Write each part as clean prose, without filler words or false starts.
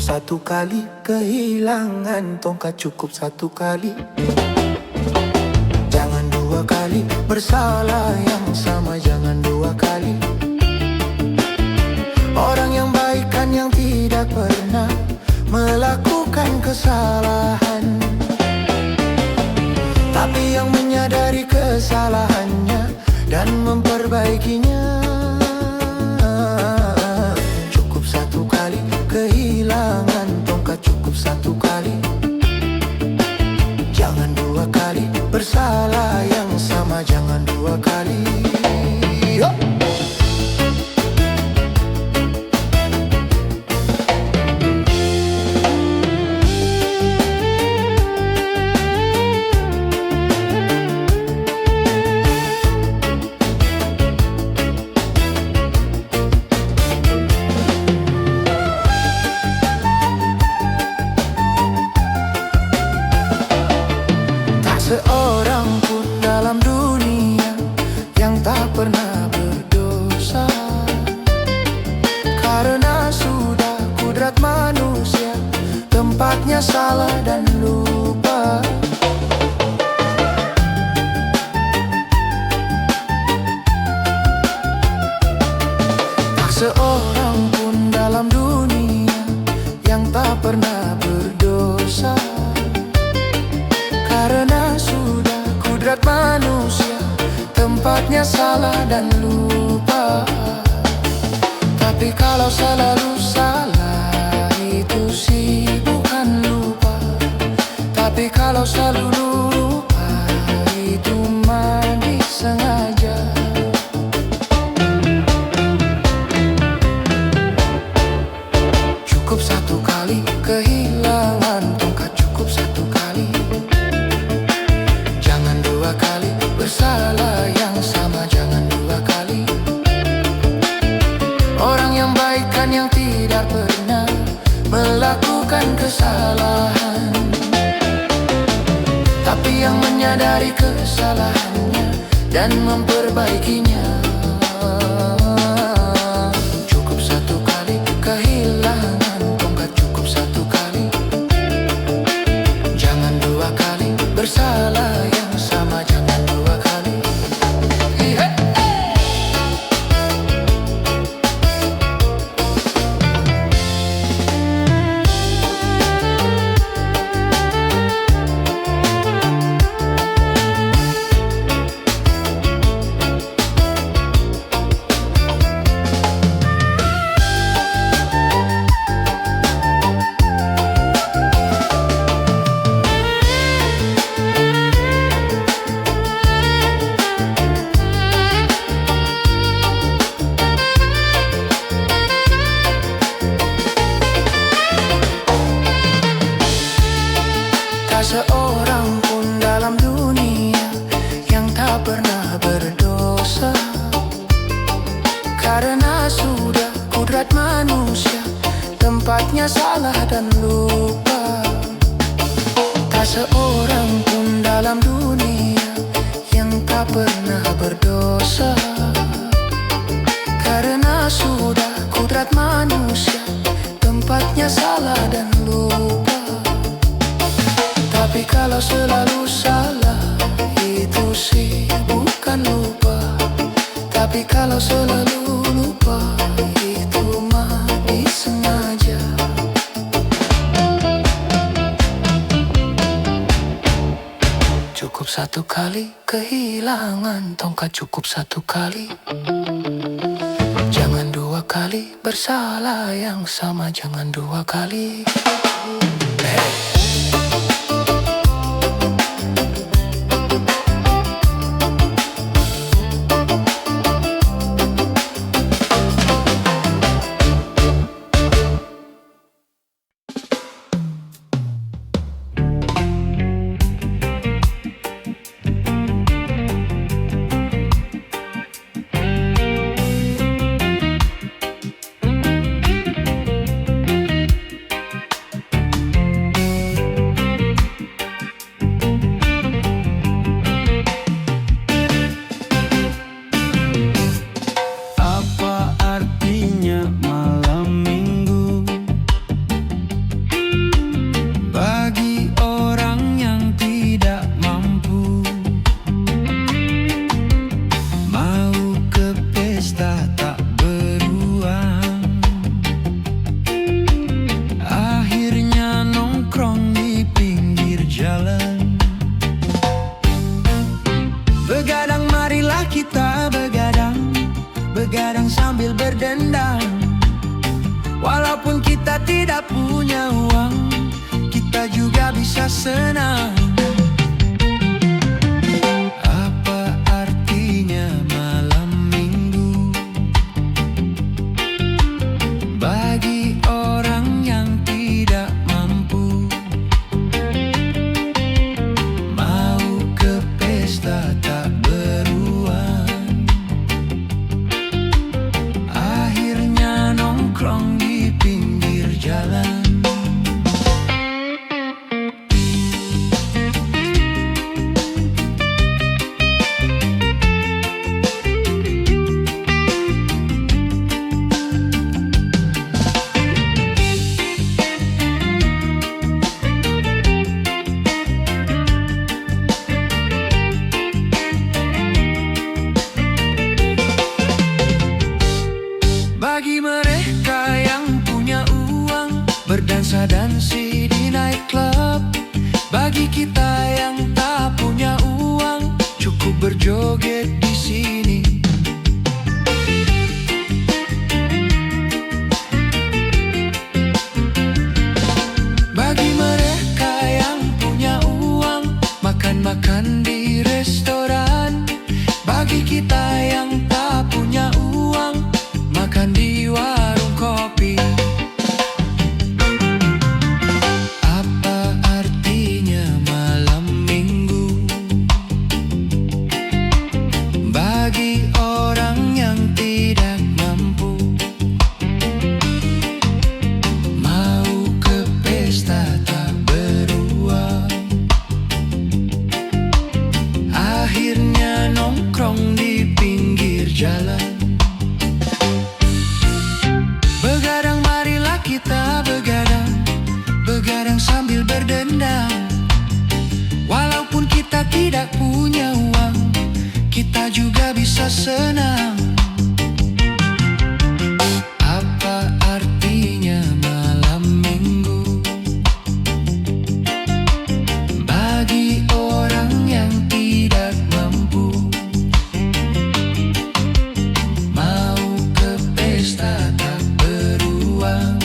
satu kali kehilangan tongkat, cukup satu kali. Jangan dua kali bersalah yang sama, jangan dua kali. Orang yang baik kan yang tidak pernah melakukan kesalahan, tapi yang menyadari kesalahannya dan memperbaikinya. Cukup satu kali kehilangan tongkat, cukup satu kali. Jangan dua kali bersalah yang sama, jangan dua kali. Yo! Seorang pun dalam dunia yang tak pernah berdosa, karena sudah kudrat manusia tempatnya salah dan lupa. Tak seorang pun dalam dunia yang tak pernah berdosa, karena sudah kudrat manusia tempatnya salah dan lupa. Tapi kalau selalu salah itu sih bukan lupa. Tapi kalau selalu lupa itu mah disengaja. Cukup satu kali kehilangan tongkat, cukup satu kali. Jangan dua kali bersalah yang sama, jangan dua kali. Orang yang baik kan yang tidak pernah melakukan kesalahan, tapi yang menyadari kesalahannya dan memperbaikinya. Cukup satu kali kehilangan tongkat, cukup satu kali. Jangan dua kali bersalah yang sama, jangan dua kali. Seorang pun dalam dunia yang tak pernah berdosa, karena sudah kudrat manusia tempatnya salah dan lupa. Tak seorang pun dalam dunia yang tak pernah berdosa, karena sudah kudrat manusia tempatnya salah dan lupa. Tapi kalau selalu salah itu sih bukan lupa. Tapi kalau selalu lupa itu mah disengaja. Cukup satu kali kehilangan tongkat, cukup satu kali. Jangan dua kali bersalah yang sama, jangan dua kali. Walaupun kita tidak punya uang, kita juga bisa senang. Apa artinya malam minggu bagi orang yang tidak mampu? Mau ke pesta tak beruang, akhirnya nongkrong di pinggir jalan. Bagi mereka yang punya uang, berdansa-dansi di nightclub. Bagi kita yang tak punya uang, cukup berjoget di sini. Bagi mereka yang punya uang, makan-makan di restoran. Bagi kita yang tak punya uang, makan di warung kopi. Apa artinya malam minggu bagi orang yang tidak mampu? Mau ke pesta tak beruang, akhirnya nongkrong di pinggir jalan. Begadang, marilah kita begadang, begadang sambil berdendang. Walaupun kita tidak punya uang, kita juga bisa senang. Apa artinya malam minggu bagi orang yang tidak mampu? Mau ke pesta tak beruang,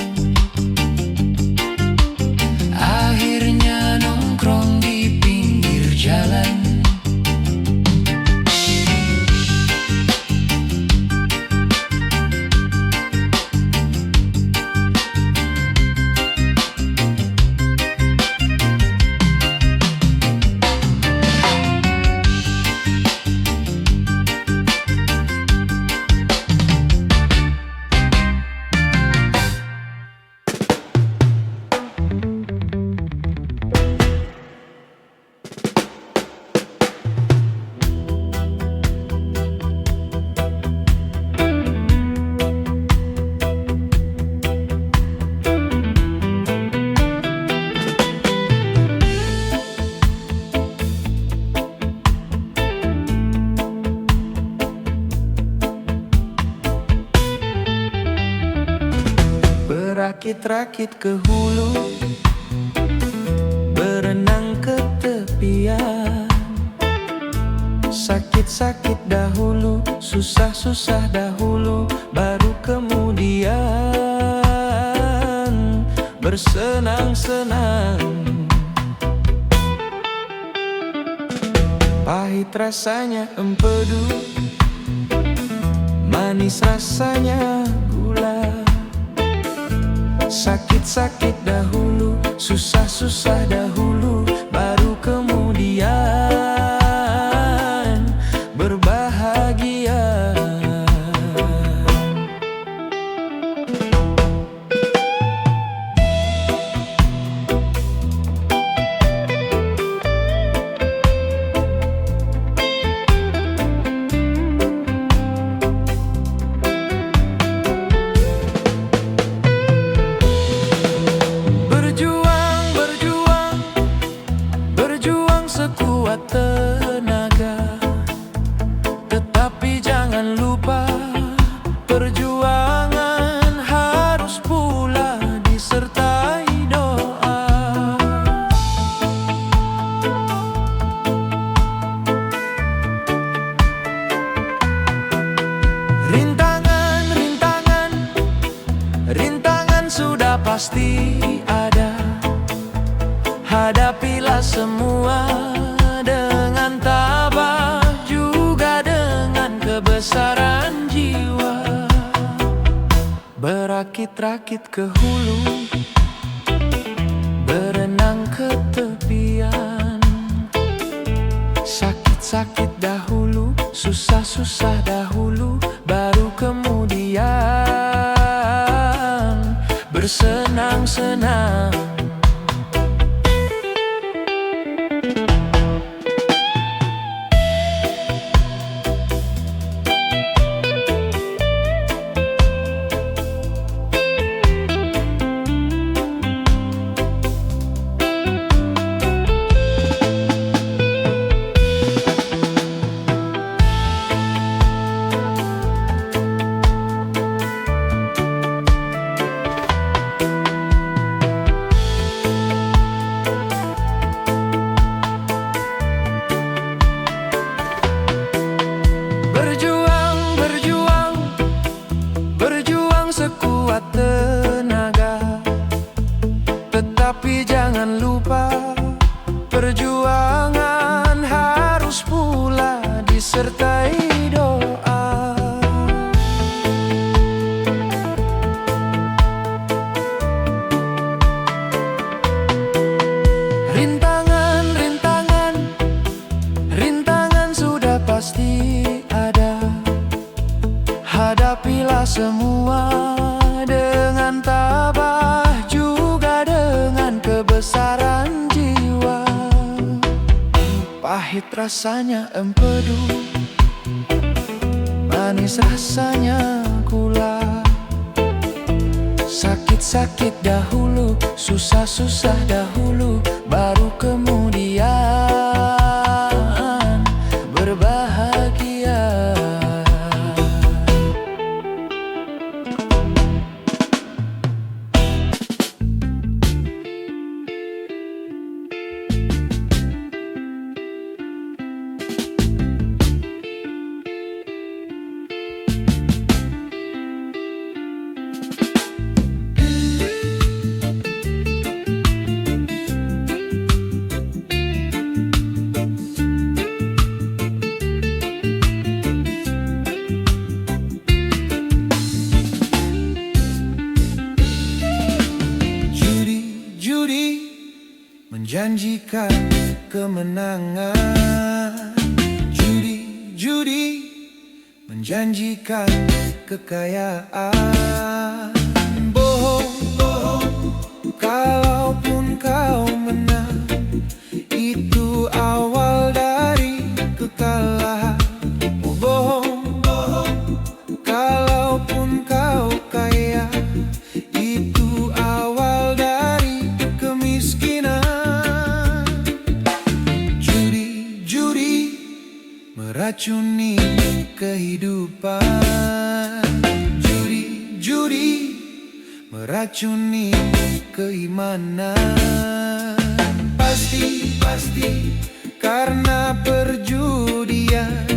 akhirnya nongkrong di pinggir jalan. Berakit-rakit ke hulu, berenang ke tepian. Sakit-sakit dahulu, susah-susah dahulu, baru kemudian bersenang-senang. Pahit rasanya empedu, manis rasanya gula. Sakit-sakit dahulu, susah-susah dahulu, baru kemudian berbahagia. sudah pasti ada. Hadapilah semua dengan tabah, juga dengan kebesaran jiwa. Berakit-rakit ke hulu, berenang ke tepian. Sakit-sakit dahulu, susah-susah dahulu, baru kemudian bersenang-senang. Sekuat tenaga, tetapi jangan lupa perjuangan harus pula disertai doa. Rintangan sudah pasti ada. Hadapilah semua dengan tabah, juga dengan kebesaran jiwa. Pahit rasanya empedu, manis rasanya gula. Sakit-sakit dahulu, susah-susah dahulu, baru kemudian berbahagia. Menjanjikan kemenangan, judi menjanjikan kekayaan. Bohong, kalaupun kau menang, itu awal dari kekalahan. Bohong, kalaupun kau kaya, itu awal dari kemiskinan. Meracuni kehidupan, judi meracuni keimanan. Pasti karena perjudian,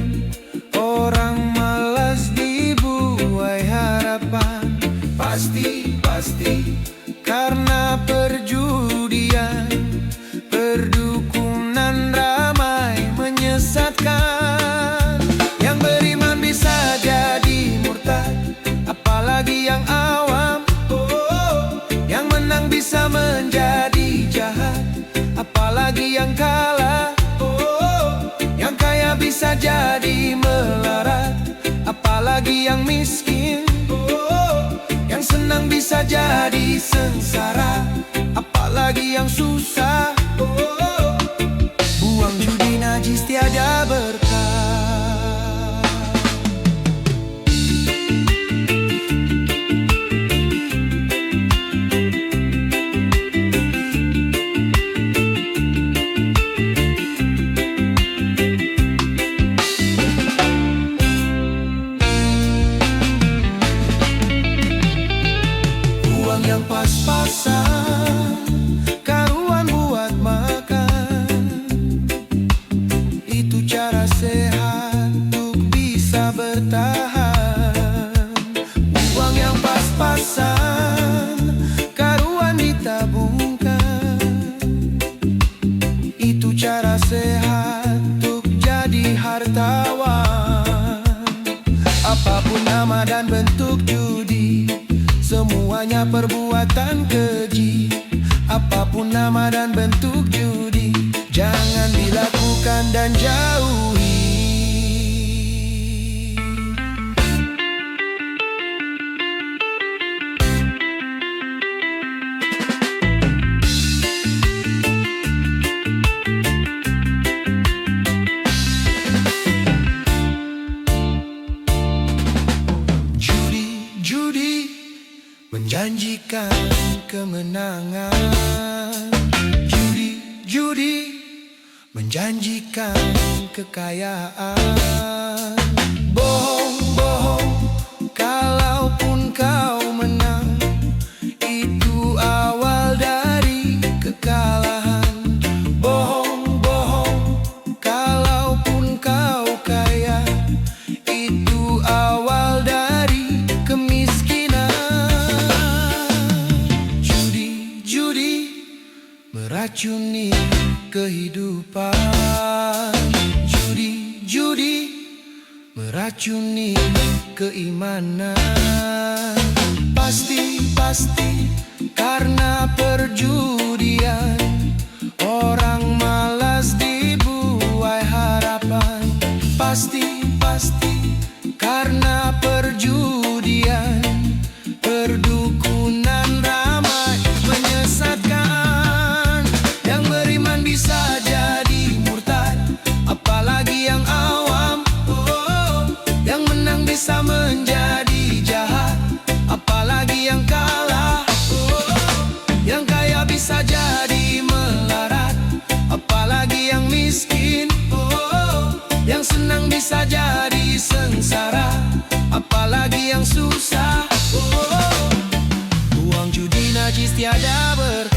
orang malas dibuai harapan. Pasti karena perjudian, perdukunan ramai menyesatkan. Yang beriman bisa jadi murtad, apalagi yang awam. Yang menang bisa menjadi jahat, apalagi yang kalah. Yang kaya bisa jadi melarat, apalagi yang miskin. Yang senang bisa jadi sengsara, apalagi yang susah. Buang judi najis tiada berkah. Uang yang pas-pasan, karuan buat makan, itu cara sehat untuk bisa bertahan. Uang yang pas-pasan, hanya perbuatan keji. Apapun nama dan bentuk judi, jangan dilakukan dan jauhi. Judi menjanjikan kemenangan. Judi menjanjikan kekayaan. Bohong, kalaupun kau menang, itu awal dari kekalahan. Bohong, kalaupun kau kaya, itu awal dari kemiskinan. Judi meracuni kehidupan. Judi meracuni keimanan. Pasti karena perjudian, orang malas dibuai harapan. Pasti karena perjudian, perdukunan ramai menyesatkan. Yang beriman bisa jadi murtad, apalagi yang awam. Yang menang bisa menjadi jahat, apalagi yang kalah. Yang kaya bisa jadi melarat, apalagi yang miskin. Yang senang bisa jadi sengsara, apalagi yang susah. Uang judi najis tiada berkah.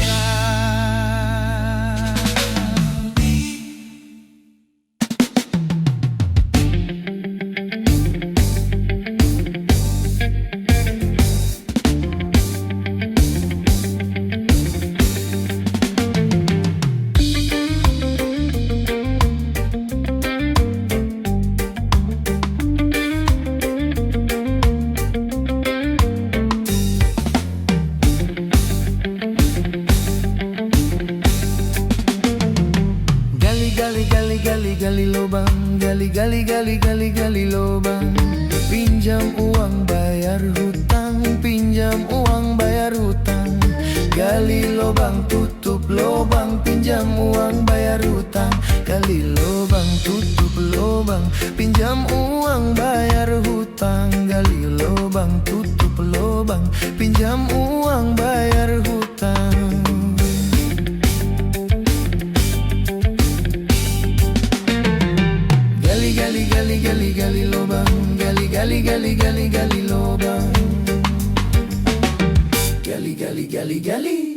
Gali lubang, gali lubang. Pinjam uang bayar hutang, pinjam uang bayar hutang. Gali lubang, tutup lubang, pinjam uang bayar hutang. Gali lubang, tutup lubang, pinjam uang bayar hutang. Gali lubang, tutup lubang, pinjam uang bayar hutang. Gali lubang, gali lubang. Gali.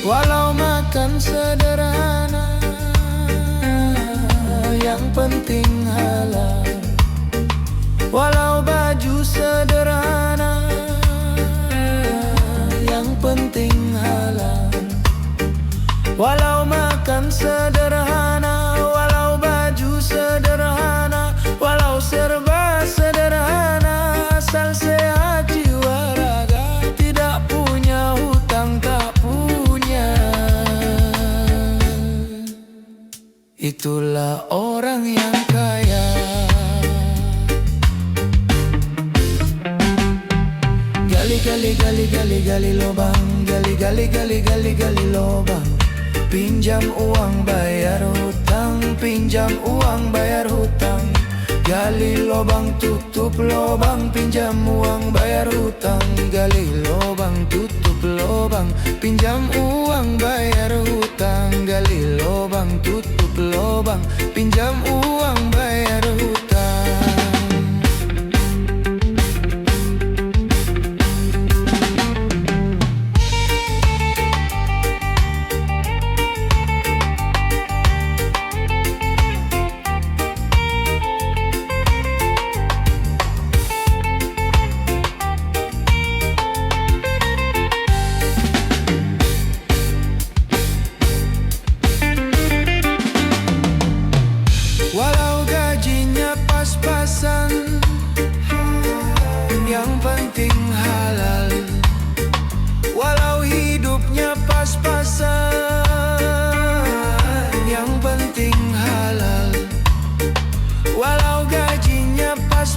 Walau makan sederhana, yang penting halal. Walau baju sederhana, yang penting halal. Walau makan sederhana, walau baju sederhana, walau serba sederhana, asal sehat jiwa raga, tidak punya hutang tak punya. Itulah orang yang kaya. Gali lubang, gali lubang. Pinjam uang bayar hutang, pinjam uang bayar hutang. Gali lubang, tutup lubang, pinjam uang bayar hutang. Gali lubang, tutup lubang, pinjam uang bayar hutang. Gali lubang, tutup lubang, pinjam uang bayar hutang.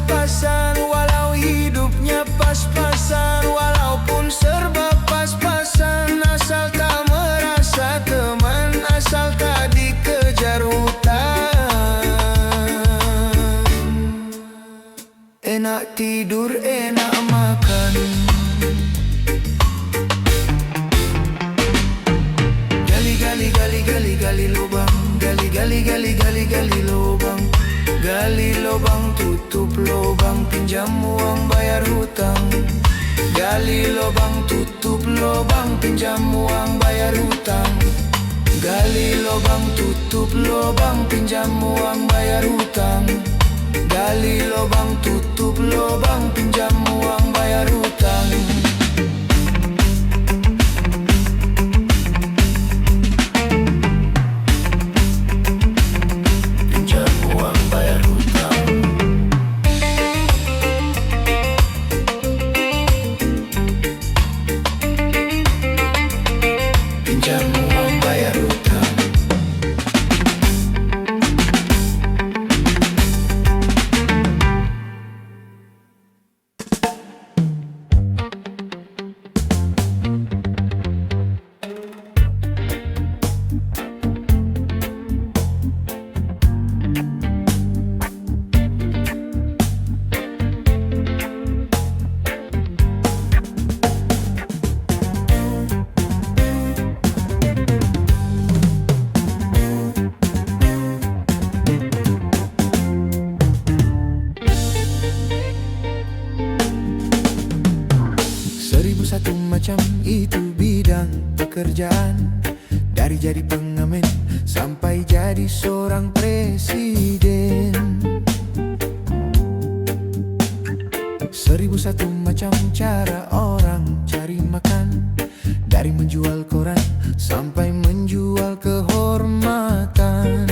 pas-pasan, walau hidupnya pas-pasan, walaupun serba pas-pasan, asal tak merasa teman, asal tak dikejar hutang. Enak tidur, enak makan, gali lubang, gali lubang, gali lubang, tutup lubang, pinjam uang bayar hutang. Gali lubang, tutup lubang, pinjam uang bayar hutang. Gali lubang, tutup lubang, pinjam uang bayar hutang. Gali lubang, tutup lubang, pinjam uang bayar hutang. Satu macam itu bidang pekerjaan, dari jadi pengamen sampai jadi seorang presiden. 1001 macam cara orang cari makan, dari menjual koran sampai menjual kehormatan.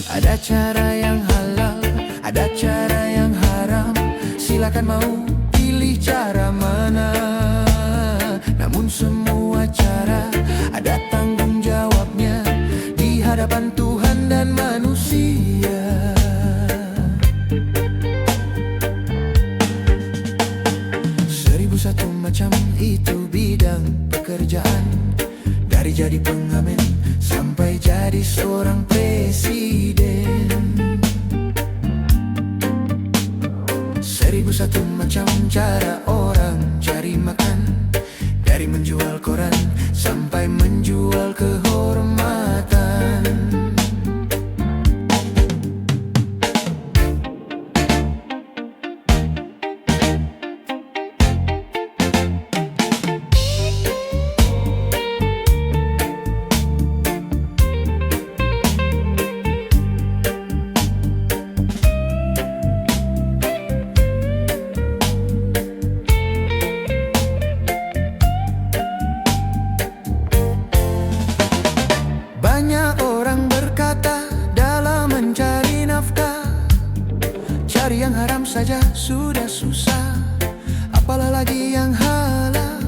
Ada cara yang halal, ada cara yang haram, silakan mau pilih cara mana. Namun semua cara ada tanggung jawabnya di hadapan Tuhan dan manusia. 1001 macam itu bidang pekerjaan, dari jadi pengamen sampai jadi seorang presiden. 1001 macam cara orang cari makan, dari menjual koran sampai menjual kehormatan. Banyak orang berkata dalam mencari nafkah, cari yang haram saja sudah susah, apalah lagi yang halal.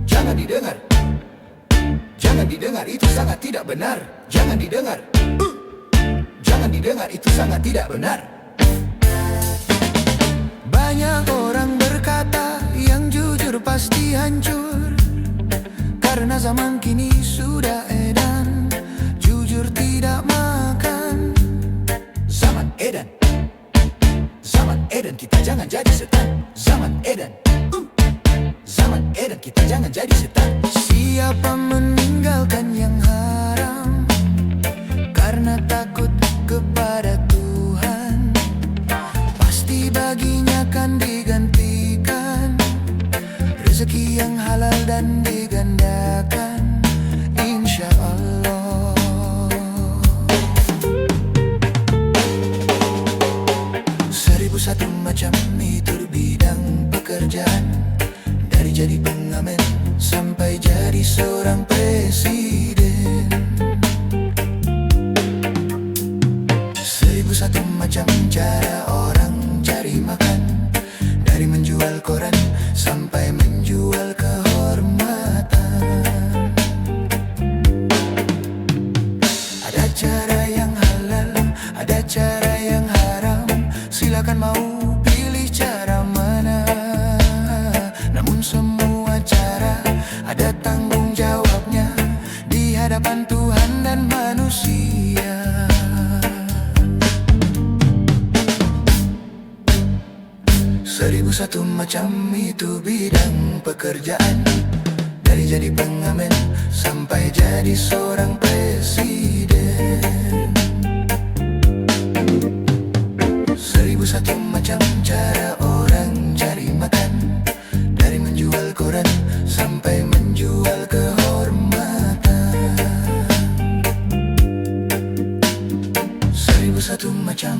Jangan didengar, jangan didengar, itu sangat tidak benar. Jangan didengar, jangan didengar, itu sangat tidak benar. Banyak orang berkata yang jujur pasti hancur, karena zaman kini sudah edan, jujur tidak makan. Zaman edan, zaman edan, kita jangan jadi setan. Zaman edan, zaman edan, kita jangan jadi setan. Siapa meninggalkan yang haram karena takut kepada Tuhan, pasti baginya kan digantikan rezeki yang halal dan digandakan, insya Allah. 1001 macam itu bidang pekerjaan, dari jadi pengamen sampai jadi seorang presiden. 1001 macam cara orang cari makan, dari menjual koran sampai menjual kehormatan. Ada cara yang halal, ada 1.001 macam itu bidang pekerjaan, dari jadi pengamen sampai jadi seorang presiden. 1.001 macam cara orang cari makan, dari menjual koran sampai menjual kehormatan. 1.001 macam.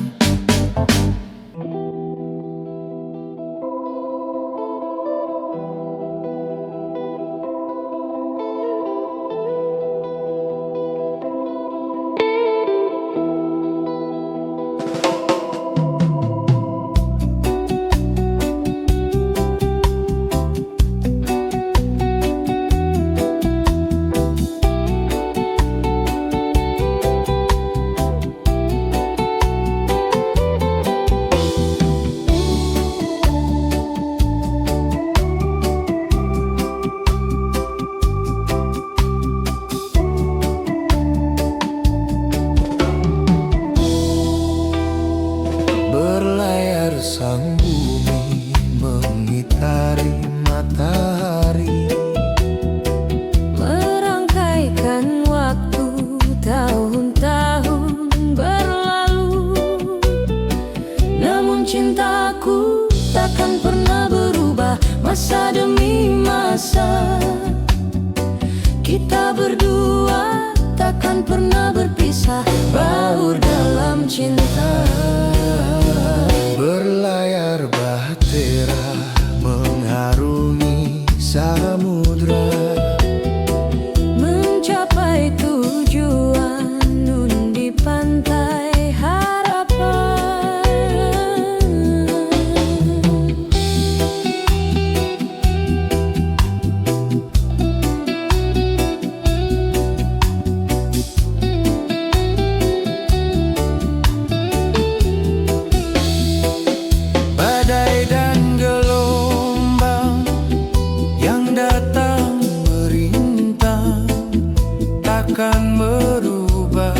Berlayar sang bumi mengitari matahari, merangkaikan waktu tahun-tahun berlalu. Namun cintaku takkan pernah berubah, masa demi masa. Kita berdua takkan pernah berpisah, baur dalam cinta. berlayar bahtera mengharungi samudra, mencapai tujuan nun di pantai harapan. badai dan gelombang yang datang merintang takkan merubah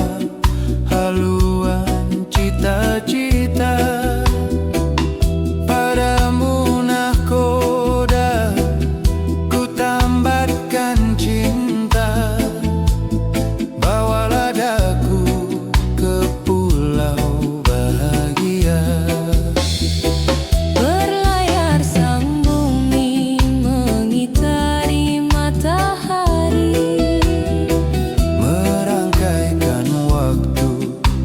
haluan cita-cita. Padamu nahkoda ku tambatkan cinta, bawalah daku ke pulau bahagia. Berlayar sang bumi mengitari matahari, Merangkaikan waktu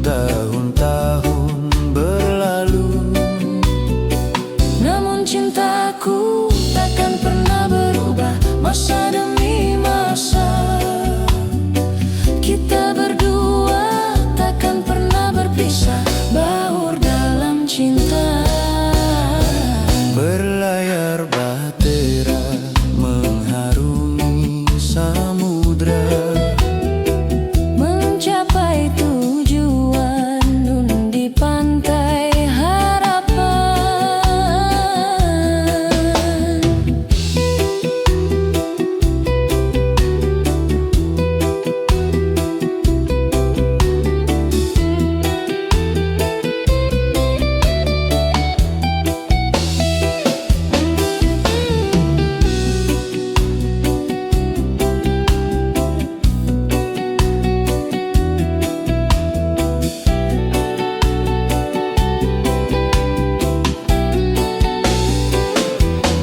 tahun-tahun berlalu. namun cintaku takkan pernah berubah, masa demi masa. Kita berdua takkan pernah berpisah, baur dalam cinta. Berlayar bahtera mengharungi samudra, Mencapai tujuan nun di pantai harapan.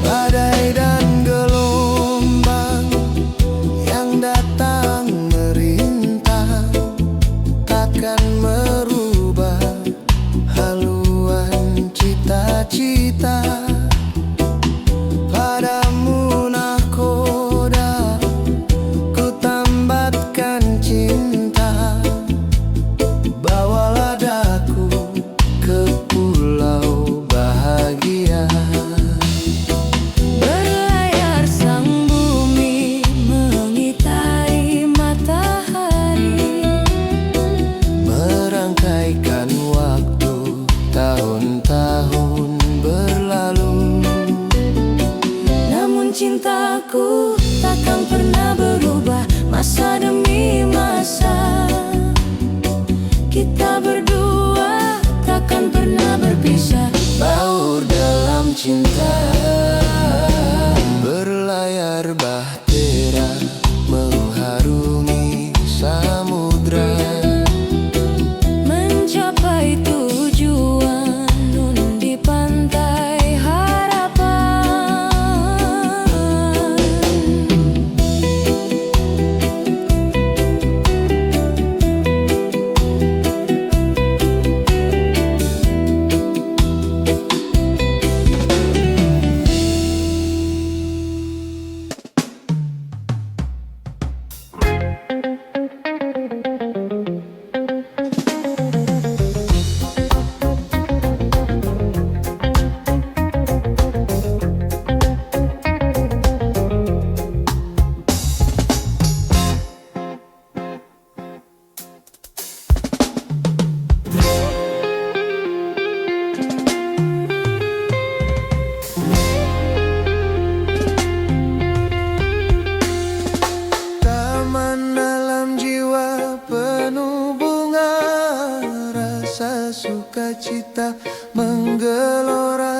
badai dan gelombang yang datang merintang takkan merubah haluan cita-cita. Padamu nahkoda ku tambatkan cinta, bawalah daku ke pulau bahagia. Berlayar sang bumi mengitari matahari, cinta. Berlayar bahtera mengharungi samudra, mencapai tujuan nun di pantai harapan. Taman dalam jiwa penuh bunga, rasa sukacita menggelora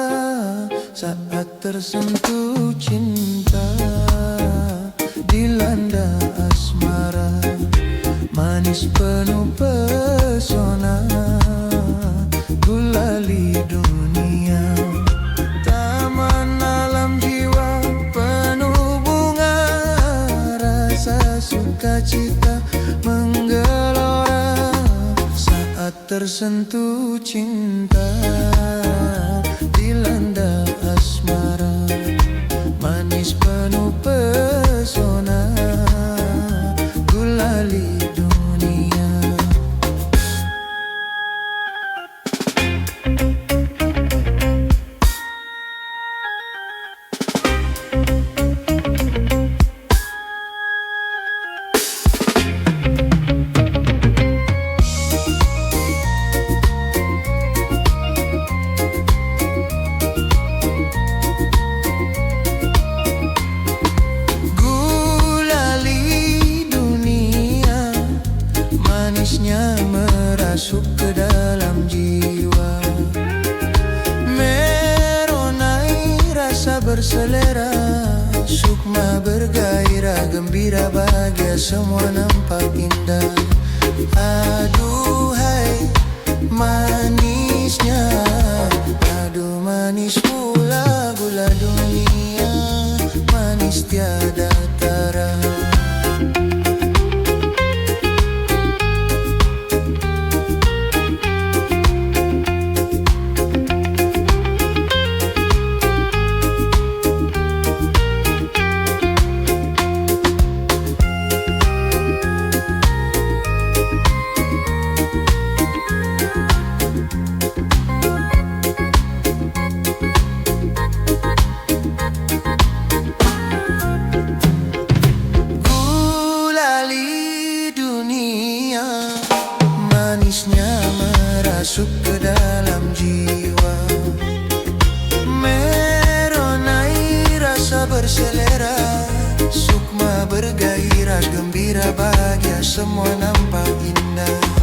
saat tersentuh cinta. Dilanda asmara, manis penuh pesona, gulali dunia. Taman alam jiwa penuh bunga, rasa sukacita menggelora saat tersentuh cinta. Dilanda asmara, manis penuh pesona, gulali dunia. Manisnya merasuk ke dalam jiwa, meronai rasa berselera, sukma bergairah, gembira bahagia semua nampak indah. Aduhai manisnya, aduh manis pula gula dunia, manis tiada tara. Manisnya merasuk ke dalam jiwa, meronai rasa berselera, sukma bergairah, gembira bahagia semua nampak indah.